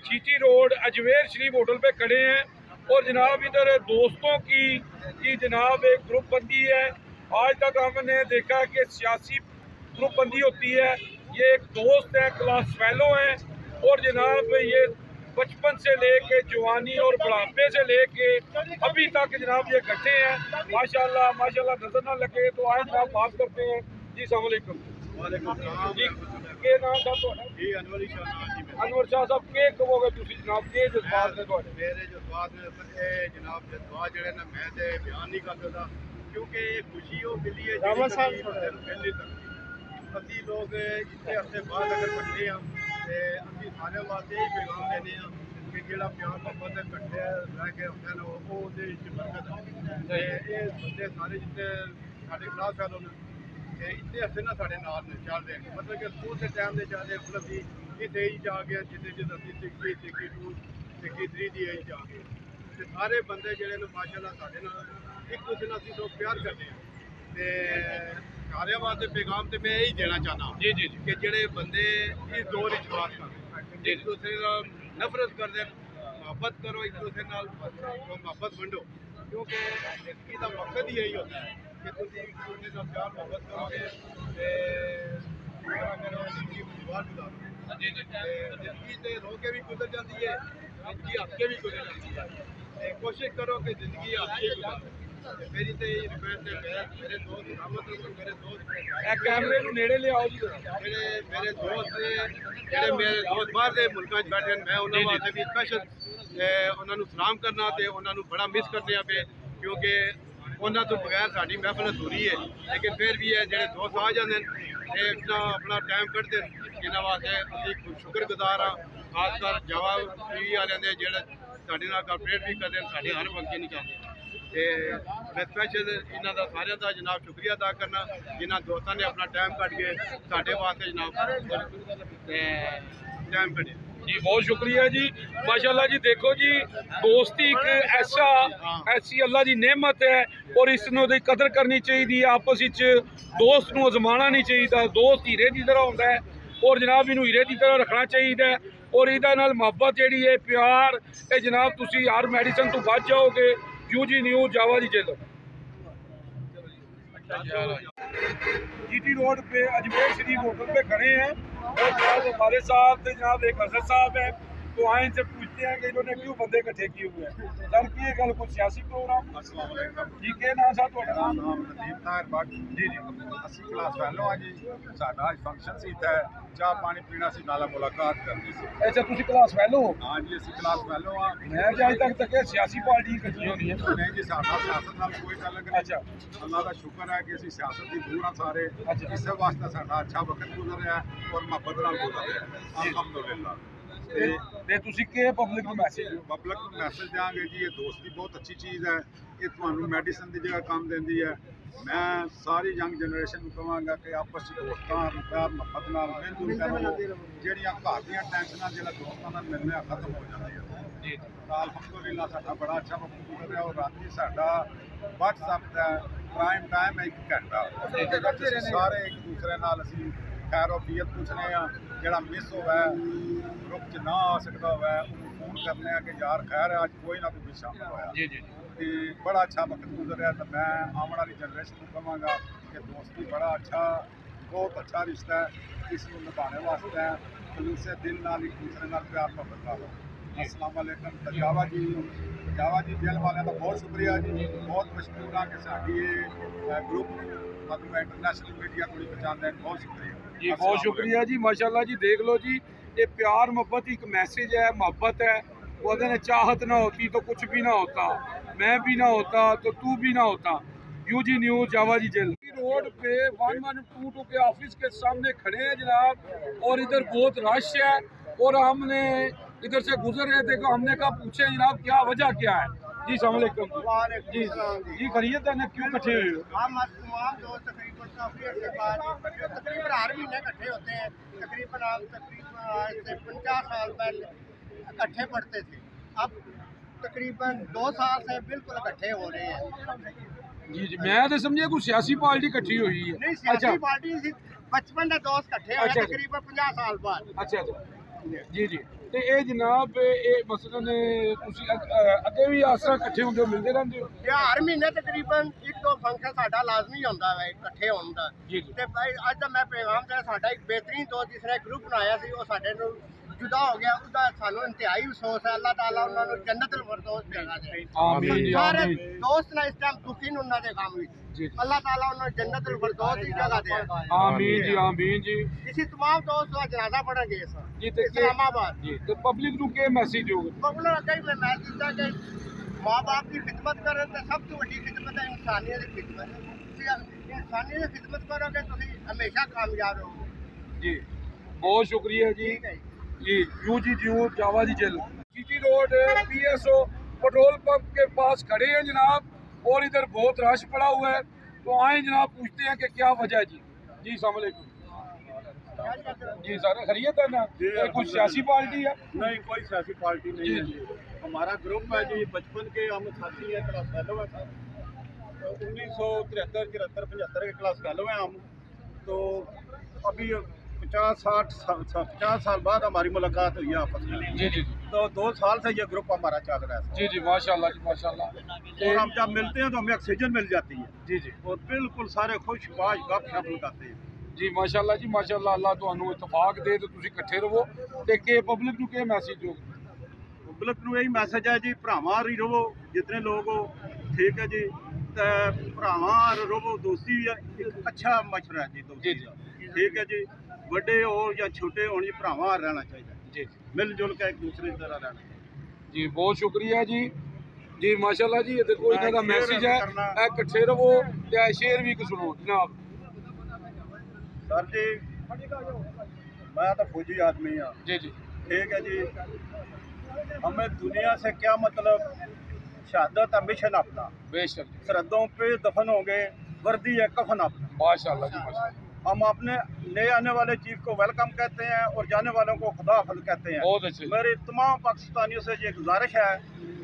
GT road Ajmer Sharif hotel पे खड़े हैं और जनाब इधर दोस्तों की जनाब एक ग्रुप बंदी है। आज तक हमने देखा कि सियासी ग्रुप बंदी होती है। ये एक दोस्त है, क्लास फेलो हैं और जनाब ये बचपन से लेके जवानी और बुढ़ापे से लेके अभी तक जनाब ये इकट्ठे हैं। माशाल्लाह माशाल्लाह, नजर ना लगे तो आज जनाब बात करते हैं। जी अस्सलाम वालेकुम। जी के नाम साहब जी अनवर शाह साहब के कहोगे तुसी जनाब के जज्बात ने ਤੁਹਾਡੇ? मेरे जज्बात ने जनाब जज्बात ਜਿਹੜੇ ਨੇ मैं ते बयान नहीं कर सकता क्योंकि खुशी वो मिली है मिल नहीं सकती। ਅਸੀਂ लोग इतने हफ्ते बाद अगर इकट्ठे हैं ਤੇ ਅਸੀਂ ਸਾਰਿਆਂ ਵਾਸਤੇ ਇਹ ਪੈਗਾਮ ਦੇਣੇ ਆ ਕਿ ਜਿਹੜਾ ਪਿਆਰ ਮੁਹੱਬਤ ਇਕੱਠੇ ਰਹਿ ਕੇ ਹੁੰਦੇ ਨੇ ਉਹਦੇ ਵਿੱਚ ਬਰਕਤ ਹੈ ਤੇ ਇਹ ਬੰਦੇ ਸਾਰੇ ਜਿੱਤੇ ਸਾਡੇ ਕਲਾਸ ਫੈਲੋ ਨੇ ਤੇ ਇੱਥੇ ਹੱਥੇ ਨਾ ਸਾਡੇ ਨਾਲ ਨੇ ਚੱਲਦੇ ਨੇ ਮਤਲਬ ਕਿ ਸਕੂਲ ਦੇ ਟਾਈਮ ਦੇ ਜਾਂਦੇ ਹੁਣ ਅਸੀਂ ਇੱਥੇ ਹੀ ਜਾ ਕੇ ਜਿੱਦੇ ਅਸੀਂ ਸਿੱਖੀ 3 ਦੀ ਏਜ ਜਾ ਕੇ ਤੇ ਸਾਰੇ ਬੰਦੇ ਜਿਹੜੇ ਨੇ ਮਾਸ਼ਾਅੱਲਾ ਸਾਡੇ ਨਾਲ ਇੱਕ ਦੂਸਰੇ ਨਾਲ ਅਸੀਂ ਲੋਕ ਪਿਆਰ ਕਰਦੇ ਹਾਂ ਤੇ सारे वास्ते पैगाम तो मैं यही देना चाहना जी जी कि जेडे बंदे इस दौर विश्वास कर एक दूसरे का नफरत कर दे, मोहब्बत करो एक दूसरे नाल मोहब्बत बंडो क्योंकि जिंदगी का मकसद ही यही होता है कि तुम एक दूसरे का प्यार मोहब्बत करोगे जिंदगी खुशहाल गुजारो। जिंदगी से रो के भी गुजर जाती है, जिंदगी हंस के भी गुजर जाती है। कोशिश करो कि जिंदगी हंस के गुजारो। मेरी तो यही रिक्वेस्ट है मेरे दोस्त मेरे दोस्त कैमरे ਨੂੰ ਨੇੜੇ ਲਿਆਓ ਜੀ। ਜਿਹੜੇ ਮੇਰੇ ਦੋਸਤ ਬਾਹਰ ਦੇ ਮੁਲਕਾਂ 'ਚ ਬੈਠੇ ਨੇ ਮੈਂ ਉਹਨਾਂ ਵਾਸਤੇ ਵੀ ਸਪੈਸ਼ਲ ਉਹਨਾਂ ਨੂੰ ਸਲਾਮ ਕਰਨਾ ਤੇ ਉਹਨਾਂ ਨੂੰ ਬੜਾ ਮਿਸ ਕਰਦੇ ਆ ਪਏ ਕਿਉਂਕਿ ਉਹਨਾਂ ਤੋਂ ਬਗੈਰ ਸਾਡੀ ਮਹਿਫਲ ਅਧੂਰੀ ਹੈ। ਲੇਕਿਨ ਫਿਰ ਵੀ ਇਹ ਜਿਹੜੇ ਦੋਸਤ ਆ ਜਾਂਦੇ ਨੇ ਤੇ ਆਪਣਾ ਟਾਈਮ ਕੱਢਦੇ ਇਹਨਾਂ ਵਾਸਤੇ ਅਸੀਂ ਸ਼ੁਕਰਗੁਜ਼ਾਰ ਹਾਂ। ਖਾਸ ਕਰ ਜਾਵਾ ਟੀਵੀ ਵਾਲਿਆਂ ਦੇ ਜਿਹੜੇ ਸਾਡੇ ਨਾਲ ਕੋਆਪਰੇਟ ਵੀ ਕਰਦੇ ਨੇ ਸਾਡੇ ਹਰ ਫੰਕਸ਼ਨ ਨਹੀਂ ਚਾਹੁੰਦੇ ਤੇ ਮੈਂ ਸਪੈਸ਼ਲ ਇਹਨਾਂ ਦਾ ਸਾਰਿਆਂ ਦਾ ਜਨਾਬ ਸ਼ੁਕਰੀਆ ਅਦਾ ਕਰਨਾ ਜਿਨ੍ਹਾਂ ਦੋਸਤਾਂ ਨੇ ਆਪਣਾ ਟਾਈਮ ਕੱਢ ਕੇ ਸਾਡੇ ਵਾਸਤੇ ਜਨਾਬ ਟਾਈਮ ਕੱਢਿਆ। जी बहुत शुक्रिया जी माशाल्लाह जी। देखो जी दोस्ती एक ऐसी अल्लाह की नेमत है और इसनों दी कदर करनी चाहिए। आपस विच दोस्त नूं अजमाना नहीं चाहिए। दोस्त हीरे की तरह होंदा है और जनाब इनू हीरे की तरह रखना चाहिए और इहदे नाल मुहब्बत जिहड़ी है प्यार ये जनाब तुसी हर मेडिसिन तो बच जाओगे। यूजी न्यूज़ जावा जी जेल जीटी रोड पे अजमेर शरीफ होटल पे खड़े हैं और जनाब हमारे साथ जनाब एक असद साहब है तो आए इनसे पूछते हैं कि इन्होंने क्यों बंदे इकट्ठे किए हुए हैं। सर की गल कुछ सियासी प्रोग्राम जी के नाम साहब ਤੁਹਾਡਾ नाम नदीम ताहिर भट्ट जी जी ਅਸੀਂ ਕਲਾਸ ਫੈਲੋ ਆ ਜੀ। ਸਾਡਾ ਅੱਜ ਫੰਕਸ਼ਨ ਸੀ ਤੇ ਚਾਹ ਪਾਣੀ ਪੀਣਾ ਸੀ ਨਾਲ ਮੁਲਾਕਾਤ ਕਰਨੀ ਸੀ। अच्छा ਤੁਸੀਂ ਕਲਾਸ ਫੈਲੋ ਹੋ? ਹਾਂ ਜੀ ਅਸੀਂ ਕਲਾਸ ਫੈਲੋ ਆ। मैं ਅੱਜ तक तक सियासी पार्टी इकट्ठी होनी है ਨਹੀਂ ਜੀ ਸਾਡਾ ਸਿਆਸਤ ਨਾਲ ਕੋਈ ਤਾਲੁਕ ਨਹੀਂ। अच्छा ਅੱਲਾਹ ਦਾ ਸ਼ੁਕਰ ਹੈ ਕਿ ਅਸੀਂ ਸਿਆਸਤ ਦੀ ਦੂਰ ਆ ਸਾਰੇ। ਇਸੇ ਵਾਸਤੇ ਸਾਡਾ ਅੱਛਾ ਵਕਤ ਗੁਜ਼ਰ ਰਿਹਾ ਔਰ ਮੁਹੱਬਤ ਨਾਲ ਗੁਜ਼ਰ ਰਿਹਾ ਅਲਹਮਦੁਲਿਲਾ। ਤੇ ਤੁਸੀਂ ਕੀ ਪਬਲਿਕ ਨੂੰ ਮੈਸੇਜ ਪਬਲਿਕ ਨੂੰ ਮੈਸੇਜ ਦਿਆਂਗੇ ਜੀ ਇਹ ਦੋਸਤੀ ਬਹੁਤ ਅੱਛੀ ਚੀਜ਼ ਹੈ। ਇਹ ਤੁਹਾਨੂੰ ਮੈਡੀਸਨ ਦੀ ਜਗ੍ਹਾ ਕੰਮ ਦਿੰਦੀ ਹੈ। मैं सारी यंग जनरेशन को कहांगा कि आपस दोस्तों प्यार मुहब्बत नाल मिल जुल कर ਜਿਹੜੀਆਂ ਘਰ ਦੀਆਂ ਟੈਨਸ਼ਨਾਂ ਜਿਹੜਾ ਦੋਸਤਾਂ ਨਾਲ ਮਿਲਣਾ ਖਤਮ ਹੋ ਜਾਂਦੀਆਂ ਜੀ। ਅਲਹਮਦੁਲਿਲਾ ਸਾਡਾ ਬੜਾ ਅੱਛਾ ਵਕਤ ਗੁਜ਼ਰ ਰਿਹਾ ਔਰ ਰਾਤੀ ਸਾਡਾ WhatsApp ਦਾ ਪ੍ਰਾਈਮ ਟਾਈਮ ਹੈ 1 ਘੰਟਾ ਸਾਰੇ ਇੱਕ ਦੂਸਰੇ ਨਾਲ ਅਸੀਂ ਖੈਰ ਵਫੀਅਤ ਪੁੱਛਨੇ ਆ। ਜਿਹੜਾ ਮਿਸ ਹੋਵੇ ਗਰੁੱਪ 'ਚ ਨਾ ਆ ਸਕਦਾ ਹੋਵੇ ਉਹਨੂੰ ਫੋਨ ਕਰਨੇ ਆ ਕਿ ਯਾਰ ਖੈਰ ਅੱਜ ਕੋਈ ਨਾ ਕੋਈ ਸ਼ਾਮਲ ਹੋਇਆ ਜੀ ਜੀ। ਤੇ ਬੜਾ ਅੱਛਾ ਵਕਤ ਗੁਜ਼ਰ ਰਿਹਾ ਤਾਂ ਮੈਂ ਆਉਣ ਵਾਲੀ ਜਨਰੇਸ਼ਨ ਨੂੰ ਕਹਾਂਗਾ ਕਿ ਦੋਸਤੀ ਬੜਾ ਅੱਛਾ ਬਹੁਤ ਅੱਛਾ ਰਿਸ਼ਤਾ ਹੈ। ਇਸ ਨੂੰ ਨਿਭਾਉਣ ਵਾਸਤੇ ਖਲੂਸੇ ਦਿਲ ਨਾਲ ਇੱਕ ਦੂਸਰੇ ਨਾਲ ਪਿਆਰ ਮੁਹੱਬਤ ਕਰੋ। अस्सलाम वालेकुम। जावा जी जेल वाले का बहुत शुक्रिया जी। बहुत मशहूर हाँ कि साड़ी ये ग्रुप मतलब इंटरनेशनल मीडिया को पहचानते हैं। बहुत शुक्रिया जी बहुत शुक्रिया जी माशाल्लाह जी। देख लो जी ये प्यार मोहब्बत एक मैसेज है, मोहब्बत है। वो चाहत ना होती तो कुछ भी ना होता, मैं भी ना होता तो तू भी ना होता। यूजी न्यूज़ जावा जी जेल रोड पे 1122 के ऑफिस के सामने खड़े हैं जनाब और इधर बहुत रश है और हमने इधर से गुजर रहे थे तो हमने कहा पूछे जनाब क्या वजह क्या है। जी अस्सलाम वालेकुम जी जी खरीद ने क्यों इकट्ठे हुए हो? हम तमाम दोस्त तकरीबन काफ़ी अर्से बाद तकरीबन हर महीने इकट्ठे होते हैं। तकरीबन 50 साल पहले इकट्ठे पढ़ते थे, अब तकरीबन 2 साल से बिल्कुल इकट्ठे हो रहे हैं। जी जी मैं तो समझे कोई सियासी पार्टी इकट्ठी हुई है। नहीं सियासी पार्टी बचपन के दोस्त इकट्ठे हुए तकरीबन 50 साल बाद। अच्छा अच्छा जी जी ਤੇ ਇਹ ਜਨਾਬ ਇਹ ਮਸਲਨ ਤੁਸੀਂ ਅੱਗੇ ਵੀ ਆਸਰਾ ਇਕੱਠੇ ਹੁੰਦੇ ਹੋ ਮਿਲਦੇ ਰਹਿੰਦੇ ਹੋ? ਹਰ ਮਹੀਨੇ ਤਕਰੀਬਨ 1-2 ਫੰਕਸ਼ਨ ਸਾਡਾ ਲਾਜ਼ਮੀ ਹੁੰਦਾ ਹੈ ਇਕੱਠੇ ਹੋਣ ਦਾ। ਤੇ ਭਾਈ ਅੱਜ ਦਾ ਮੈਂ ਪੈਗਾਮ ਦੇਣਾ, ਸਾਡਾ ਇੱਕ ਬਿਹਤਰੀਨ ਦੋਸਤ ਜਿਸ ਨੇ ਗਰੁੱਪ ਬਣਾਇਆ ਸੀ ਉਹ ਸਾਡੇ ਨੂੰ जुदा हो गया, उसका सानू इंतहाई अफसोस है। अल्लाह ताला उन्होंने जन्नतुल फिरदौस देना दे। आमीन सारे दोस्त ना इस टाइम दुखी ने उन्होंने काम विच, अल्लाह ताला उन्होंने जन्नतुल फिरदौस की जगह दे। आमीन जी, आमीन जी। इसी तमाम दोस्त का जनाजा पढ़ेंगे जी इस्लामाबाद जी। तो पब्लिक नु के मैसेज होगा? पब्लिक अगर मैं मैसेज दा कि मां बाप की खिदमत करें तो सब तो बड़ी खिदमत है इंसानियत की खिदमत। तुसी इंसानियत की खिदमत करोगे तुसी हमेशा कामयाब रहोगे जी। बहुत शुक्रिया जी जी। यूजी जावा जी जेल GT road PSO petrol pump के पास खड़े हैं जनाब, और इधर बहुत रश पड़ा हुआ है। तो आए जनाब पूछते हैं कि क्या वजह है जी। जी अस्सलाम वालेकुम जी। सर खैरियत है ना? कुछ सियासी पार्टी है? नहीं, कोई सियासी पार्टी नहीं है। हमारा ग्रुप है जी, बचपन के हम साथी हैं, क्लास फेलो है सर। 1973, 74, 75 के क्लास फेलो हैं हम। तो अभी 50 साल बाद हमारी मुलाकात हुई है आपस में जी जी। तो 2 साल से ये ग्रुप हमारा चल रहा है जी जी। माशाल्लाह जी माशाल्लाह। और हम जब मिलते हैं तो हमें ऑक्सीजन मिल जाती है जी जी। और बिल्कुल सारे खुश बाज गपशप लगाते हैं जी। माशाल्लाह जी माशाल्लाह। अल्लाह तुहानू इतफाक दे तो तुसी इकट्ठे रहो। ते के पब्लिक नू के मैसेज हो? पब्लिक नू यही मैसेज है जी, भरावां ही रहो जितने लोग हो, ठीक है जी। ते भरावां रहो, दोस्ती एक अच्छा मशवरा है जी दोस्ती का, ठीक है जी। बड़े हो या छोटे हो जी, भरावां रहना चाहिए जी, मिलजुल के एक दूसरे की तरह रहना चाहिए जी। बहुत शुक्रिया जी जी माशाल्लाह जी। ये देखो इन्हां दा मैसेज है, ए इकट्ठे रहो ते शेर भी सुनो जनाब। सर जी मैं तो फौजी आदमी हाँ जी जी, ठीक है जी। हमें दुनिया से क्या मतलब, शहादत है मिशन अपना, बेशक सरहदों पे दफन होंगे, वर्दी है कफन अपना। माशाल्लाह जी माशाल्लाह। हम अपने ले आने वाले चीफ को वेलकम कहते हैं और जाने वालों को खुदा हाफिज़ कहते हैं। बहुत अच्छे। मेरी तमाम पाकिस्तानियों से ये गुजारिश है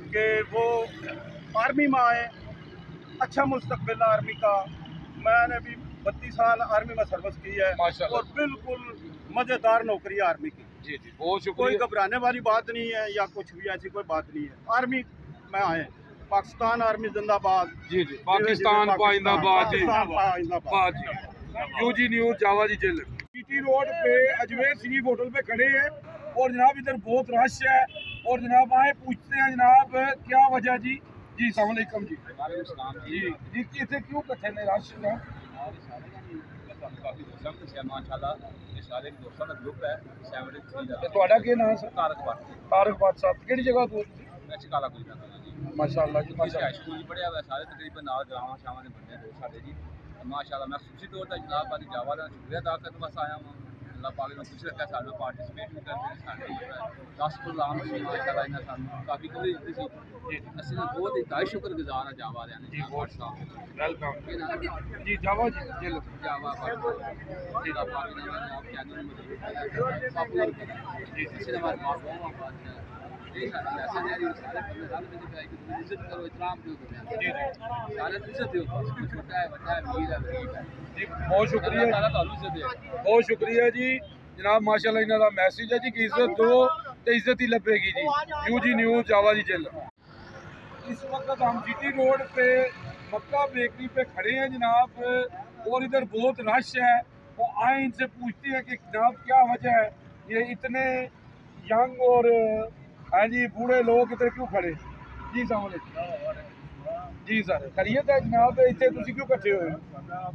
कि वो आर्मी में आए, अच्छा मुस्तकबिल आर्मी का। मैंने भी 32 साल आर्मी में सर्विस की है और बिल्कुल मज़ेदार नौकरी है आर्मी की जी जी। बहुत शुक्रिया। कोई घबराने वाली बात नहीं है या कुछ भी ऐसी कोई बात नहीं है। आर्मी में आए, पाकिस्तान आर्मी जिंदाबाद जी जी। पाकिस्तान पाइंदाबाद जी, जिंदाबाद जी। यूजी न्यूज़ जावा जी जेल जीटी रोड पे अजमेर शरीफ होटल पे खड़े हैं, और जनाब इधर बहुत रश है। और जनाब आए पूछते हैं जनाब क्या वजह जी। जी अस्सलाम वालेकुम जी। जी जी। इतने क्यों इकट्ठे ने रश है? काफ़ी सख्त है माशाल्लाह। ये सारे दोस्तों का ग्रुप है 73 ਤੇ ਤੁਹਾਡਾ ਕੀ ਨਾਮ ਹੈ? तारक बात तारक बात साहब किहड़ी जगह तो? मैं चिकाला कोई जाता जी। माशाल्लाह जी माशा माशाल्लाह। स्कूल पढ़िया हुआ सारे तकरीबन नाल ग्रावां शावां दे बंदे दोस्त साडे जी। माशाल्लाह मैं खुशी तौर पर जनाब वाली जावा का शुक्रिया अदा करने वास्ते आया हूँ। अल्लाह पाक ने खुश रखा, सानू पार्टिसिपेट भी करते हैं। साढ़े 10 प्रोग्राम से माशाल्लाह इन्हें सानू काफ़ी कवरेज दी सी। असि बहुत ही दाई शुक्रगुजार है जावा वाले ने जी। बहुत वेलकम जी जावा जी जेल जावा जी दा पाक ने आप चैनल में पॉपुलर जी। इससे हमारे मां बाप ये सारा मैसेज है सारे बंदे सारे बंदे का इज्जत करो, एहतराम दो जी जी। सारे इज्जत दो, छोटा है बड़ा है अमीर है गरीब है जी। बहुत शुक्रिया, बहुत शुक्रिया जी जनाब माशाल्लाह। इन्हां दा मैसेज है जी कि इज्जत दो तो इज्जत ही लभेगी जी। यूजी न्यूज़ जावा जी जेल। इस वक्त हम जीटी रोड पे मक्का बेकरी पे खड़े हैं जनाब, और इधर बहुत रश है। वो आए इनसे पूछते हैं कि जनाब क्या वजह है ये इतने यंग और हाँ जी बूढ़े लोग इधर क्यों खड़े? जी सामने जी सर खैरियत है जनाब, इतने तुसी क्यों इकट्ठे हुए?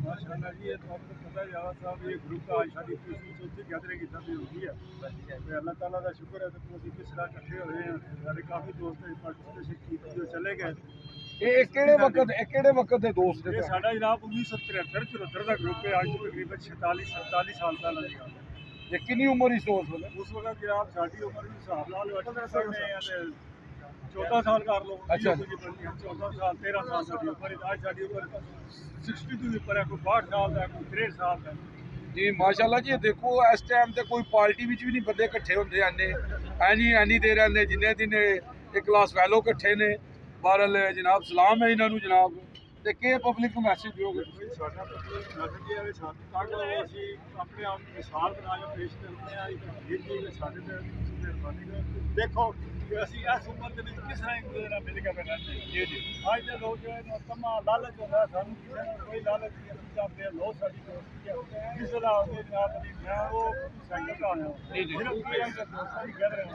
माशाल्लाह जी ये तो आपको पता है यार साहब, ये ग्रुप का आज शादी की चौथी गैदरिंग की तभी होगी है। तो अल्लाह ताला का शुक्र है तो तुसी किस तरह इकट्ठे हुए हैं। हमारे काफ़ी दोस्त हैं पार्टिसिपेशन की जो चले गए। ये केड़े वक्त दे दोस्त ये साडा जनाब 1973 74 का ग्रुप है। आज तकरीबन 46 साल पहले की गल है। ये कितनी उम्र इस उस वक्त जनाब साड़ी उम्र भी हिसाब लाल 14 साल कर लो। अच्छा 14 साल 13 साल साड़ी उम्र। आज साड़ी उम्र 60 तो ऊपर है, कोई 62 साल है, कोई 63 साल है जी। माशाल्लाह जी देखो इस टाइम ते कोई पार्टी विच भी नहीं बंदे इकट्ठे होंदे आने ऐनी दे रहे जिन्ने दिन एक क्लास फैलो इकट्ठे ने। बहरहाल जनाब सलाम है इन्हों जनाब। ਤੇ ਕੀ ਪਬਲਿਕ ਨੂੰ ਮੈਸੇਜ ਦਿਓਗੇ? ਸਾਡਾ ਮੈਸੇਜ ਇਹ ਹੈ ਸਾਨੂੰ ਤੱਕ ਅਸੀਂ ਆਪਣੇ ਆਪ ਮਿਸਾਲ ਬਣਾ ਕੇ ਪੇਸ਼ ਕਰਦੇ ਹਾਂ। ਇਹ ਸਾਡੇ देखो कि ਅਸੀਂ ਇਸ ਉਮਰ ਦੇ ਵਿੱਚ ਕਿਸ ਤਰ੍ਹਾਂ ਇੱਕ ਦੂਜੇ ਨਾਲ ਮਿਲ ਕੇ ਰਹਿੰਦੇ ਹਾਂ। ਜੀ ਅੱਜ ਦੇ ਲੋਕ ਜੋ ਹੈ ਤਮਾ ਲਾਲਚ ਹੁੰਦਾ ਸਾਨੂੰ ਕਿਸੇ ਨੂੰ ਕੋਈ ਲਾਲਚ ਨਹੀਂ ਅਸੀਂ ਚਾਹਤੇ ਲੋਕ ਸਾਡੀ ਦੋਸਤੀ ਹੈ ਜਿਸ ਤਰ੍ਹਾਂ ਉਹਦੇ ਨਾਲ ਮੈਂ ਉਹ ਸਾਈਕਲ ਤੇ ਆਇਆ ਸਿਰਫ ਕੀ ਹੈ ਕਿ ਦੋਸਤੀ ਕਰ ਰਹੇ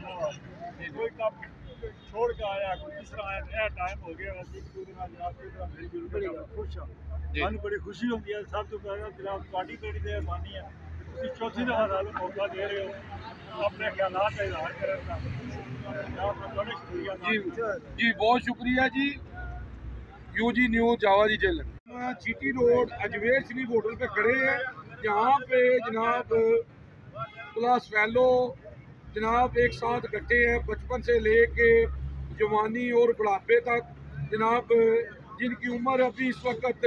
ਹਾਂ ਕੋਈ ਕੰਮ छोड़ के आया कोई किस तरह आया टाइम हो गया ਅਸੀਂ ਇੱਕ ਦੂਜੇ ਨਾਲ ਜਾ ਕੇ ਮਿਲ ਜੁਲ ਕੇ ਖੁਸ਼ ਹਾਂ ਸਾਨੂੰ ਬੜੀ ਖੁਸ਼ੀ ਹੁੰਦੀ ਹੈ ਸਭ ਤੋਂ ਪਹਿਲਾਂ ਜਨਾਬ ਤੁਹਾਡੀ ਬੜੀ ਮਿਹਰਬਾਨੀ ਹੈ ਤੁਸੀਂ ਚੌਥੀ ਦਫਾ ਸਾਨੂੰ ਮੌਕਾ ਦੇ ਰਹੇ ਹੋ ਆਪਣੇ ਖਿਆਲਾਤ ਦਾ ਇਜ਼ਹਾਰ ਕਰਨ ਦਾ ਜਨਾਬ ਮੈਂ ਬੜਾ ਸ਼ੁਕਰੀਆ जी बहुत शुक्रिया जी यूजी न्यूज़ जावा जी channel GT road Ajmer Sharif hotel पे खड़े हैं यहाँ पे जनाब क्लास फेलो जनाब एक साथ इकट्ठे हैं बचपन से लेके जवानी और बुढ़ापे तक जनाब जिनकी उम्र अभी इस वक्त